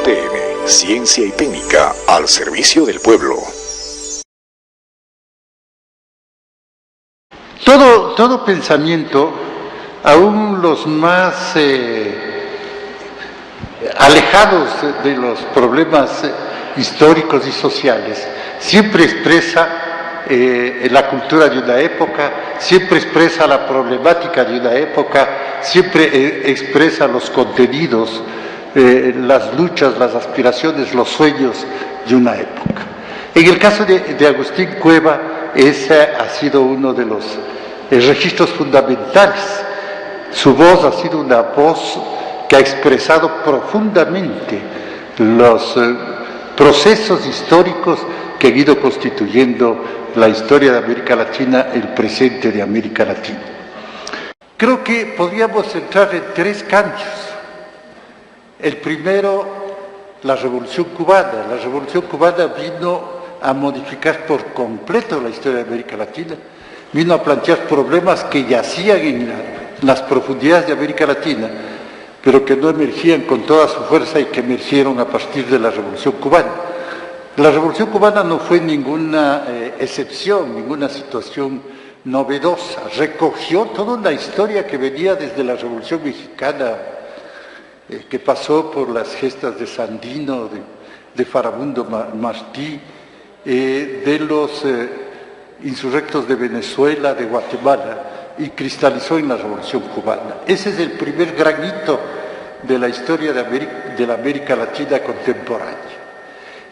JN, Ciencia y Técnica al servicio del pueblo. Todo pensamiento, aún los más alejados de los problemas históricos y sociales, siempre expresa la cultura de una época, siempre expresa la problemática de una época, siempre expresa los contenidos, las luchas, las aspiraciones, los sueños de una época. En el caso de Agustín Cueva, ese ha sido uno de los registros fundamentales. Su voz ha sido una voz que ha expresado profundamente los procesos históricos que han ido constituyendo la historia de América Latina, el presente de América Latina. Creo que podríamos entrar en tres cambios. El primero, la Revolución Cubana. La Revolución Cubana vino a modificar por completo la historia de América Latina, vino a plantear problemas que yacían en las profundidades de América Latina, pero que no emergían con toda su fuerza y que emergieron a partir de la Revolución Cubana. La Revolución Cubana no fue ninguna excepción, ninguna situación novedosa, recogió toda una historia que venía desde la Revolución Mexicana, que pasó por las gestas de Sandino, de Farabundo Martí, de los insurrectos de Venezuela, de Guatemala, y cristalizó en la Revolución Cubana. Ese es el primer gran hito de la historia de la América Latina contemporánea.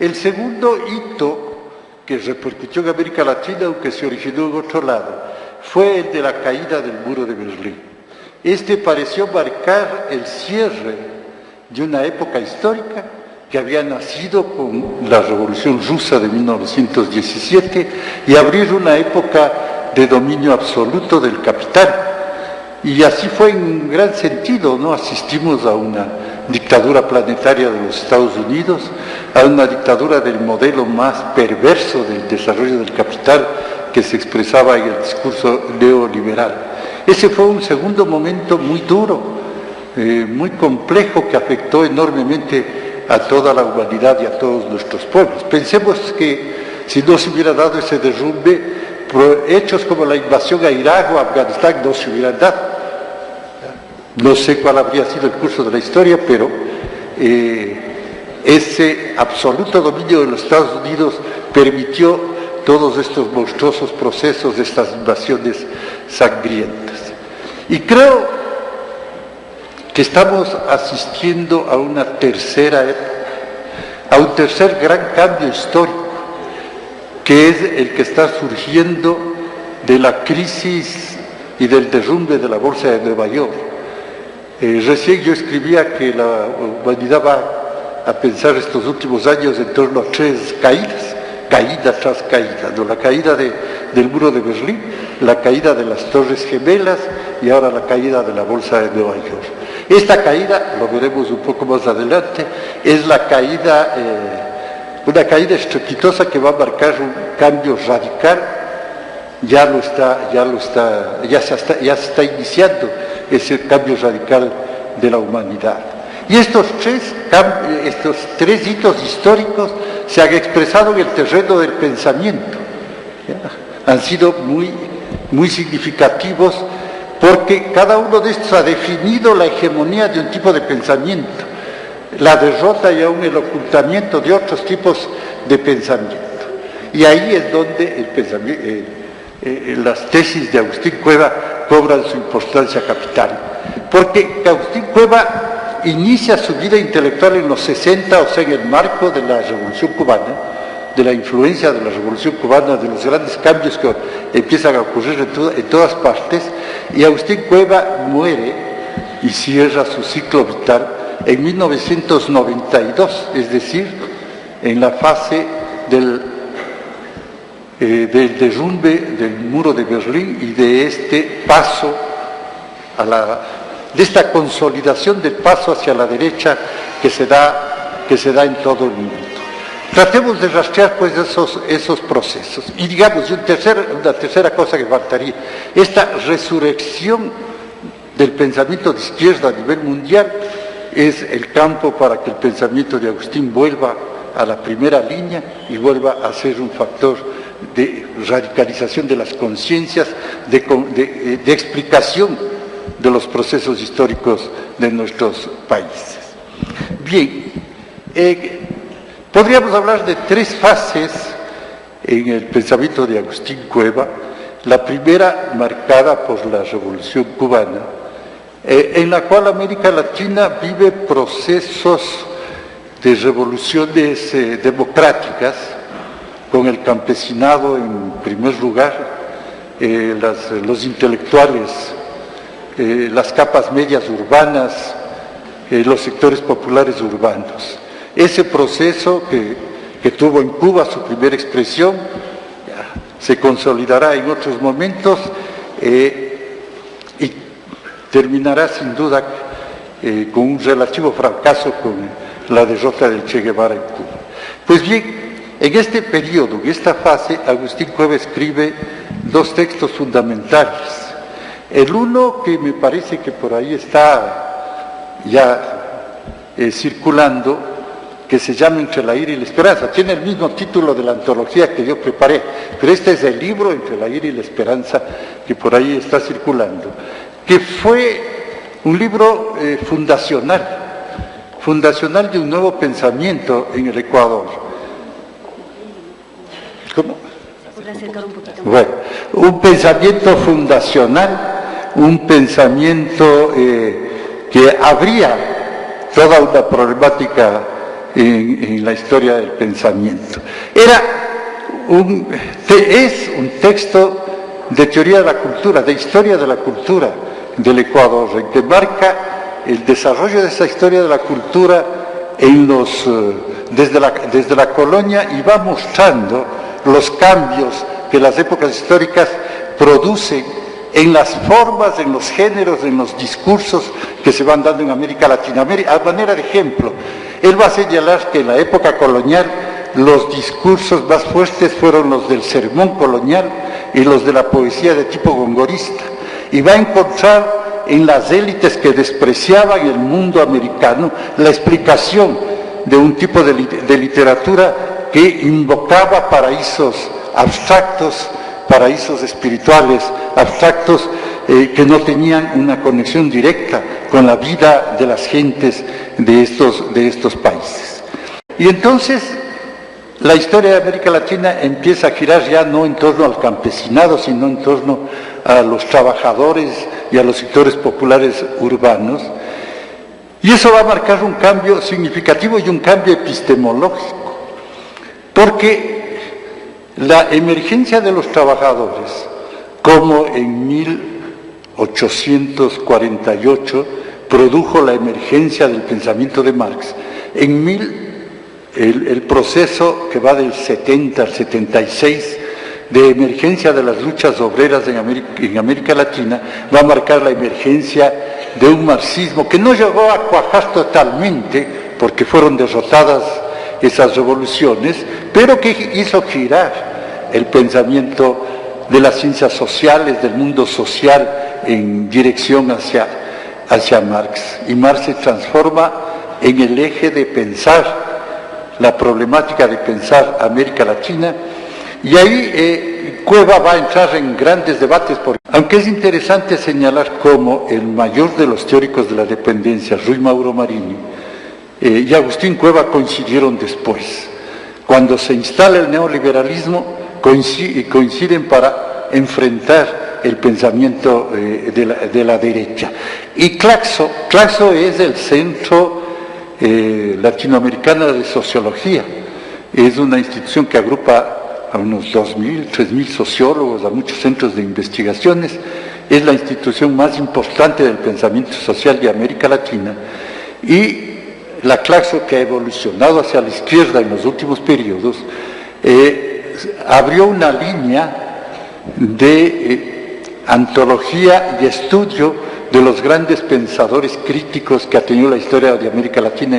El segundo hito que repercutió en América Latina, aunque se originó en otro lado, fue el de la caída del muro de Berlín. Este pareció marcar el cierre de una época histórica que había nacido con la Revolución Rusa de 1917 y abrir una época de dominio absoluto del capital. Y así fue en gran sentido, ¿no? Asistimos a una dictadura planetaria de los Estados Unidos, a una dictadura del modelo más perverso del desarrollo del capital que se expresaba en el discurso neoliberal. Ese fue un segundo momento muy duro, muy complejo, que afectó enormemente a toda la humanidad y a todos nuestros pueblos. Pensemos que si no se hubiera dado ese derrumbe, hechos como la invasión a Irak o a Afganistán no se hubieran dado. No sé cuál habría sido el curso de la historia, pero ese absoluto dominio de los Estados Unidos permitió todos estos monstruosos procesos, de estas invasiones sangrientas. Y creo que estamos asistiendo a una tercera época, a un tercer gran cambio histórico, que es el que está surgiendo de la crisis y del derrumbe de la Bolsa de Nueva York. Recién yo escribía que la humanidad va a pensar estos últimos años en torno a tres caídas, caída tras caída, ¿no? La caída del muro de Berlín, la caída de las Torres Gemelas y ahora la caída de la Bolsa de Nueva York. Esta caída, lo veremos un poco más adelante, es la caída, una caída estrepitosa que va a marcar un cambio radical. Ya se está iniciando ese cambio radical de la humanidad. Y estos tres hitos históricos se han expresado en el terreno del pensamiento. Han sido muy significativos porque cada uno de estos ha definido la hegemonía de un tipo de pensamiento, la derrota y aún el ocultamiento de otros tipos de pensamiento. Y ahí es donde el pensamiento, las tesis de Agustín Cueva cobran su importancia capital, porque Agustín Cueva inicia su vida intelectual en los 60, o sea, en el marco de la Revolución Cubana, de la influencia de la Revolución Cubana, de los grandes cambios que empiezan a ocurrir en todas partes, y Agustín Cueva muere y cierra su ciclo vital en 1992, es decir, en la fase del derrumbe del muro de Berlín y de este paso de esta consolidación del paso hacia la derecha que se da en todo el mundo. Tratemos de rastrear pues esos procesos. Y digamos, una tercera cosa que faltaría, esta resurrección del pensamiento de izquierda a nivel mundial es el campo para que el pensamiento de Agustín vuelva a la primera línea y vuelva a ser un factor de radicalización de las conciencias, de explicación de los procesos históricos de nuestros países. Bien, podríamos hablar de tres fases en el pensamiento de Agustín Cueva. La primera, marcada por la Revolución Cubana, en la cual América Latina vive procesos de revoluciones democráticas, con el campesinado en primer lugar, los intelectuales, las capas medias urbanas, los sectores populares urbanos. Ese proceso que tuvo en Cuba su primera expresión, se consolidará en otros momentos y terminará sin duda con un relativo fracaso con la derrota del Che Guevara en Cuba. Pues bien, en este periodo, en esta fase, Agustín Cueva escribe dos textos fundamentales. El uno, que me parece que por ahí está ya circulando, que se llama Entre la ira y la esperanza. Tiene el mismo título de la antología que yo preparé, pero este es el libro Entre la ira y la esperanza que por ahí está circulando, que fue un libro fundacional de un nuevo pensamiento en el Ecuador. ¿Cómo? Bueno, un pensamiento fundacional, un pensamiento que abría toda una problemática en la historia del pensamiento. Es un texto de teoría de la cultura, de historia de la cultura del Ecuador, en que marca el desarrollo de esa historia de la cultura desde la colonia, y va mostrando los cambios que las épocas históricas producen en las formas, en los géneros, en los discursos que se van dando en América Latina. A manera de ejemplo, él va a señalar que en la época colonial los discursos más fuertes fueron los del sermón colonial y los de la poesía de tipo gongorista, y va a encontrar en las élites que despreciaban el mundo americano la explicación de un tipo de literatura que invocaba paraísos abstractos, paraísos espirituales abstractos, que no tenían una conexión directa con la vida de las gentes de estos países. Y entonces la historia de América Latina empieza a girar ya no en torno al campesinado, sino en torno a los trabajadores y a los sectores populares urbanos, y eso va a marcar un cambio significativo y un cambio epistemológico, porque la emergencia de los trabajadores, como en 1848 produjo la emergencia del pensamiento de Marx, el proceso que va del 70 al 76 de emergencia de las luchas obreras en América Latina, va a marcar la emergencia de un marxismo que no llegó a cuajar totalmente, porque fueron derrotadas esas revoluciones, pero que hizo girar el pensamiento de las ciencias sociales, del mundo social, en dirección hacia Marx. Y Marx se transforma en el eje de pensar la problemática de pensar América Latina, y ahí Cueva va a entrar en grandes debates, aunque es interesante señalar cómo el mayor de los teóricos de la dependencia, Ruy Mauro Marini, y Agustín Cueva coincidieron después. Cuando se instala el neoliberalismo, coinciden para enfrentar el pensamiento de la derecha. Y Claxo es el Centro Latinoamericano de Sociología. Es una institución que agrupa a unos 2.000, 3.000 sociólogos, a muchos centros de investigaciones. Es la institución más importante del pensamiento social de América Latina, y la Claxo, que ha evolucionado hacia la izquierda en los últimos periodos, abrió una línea de antología y estudio de los grandes pensadores críticos que ha tenido la historia de América Latina.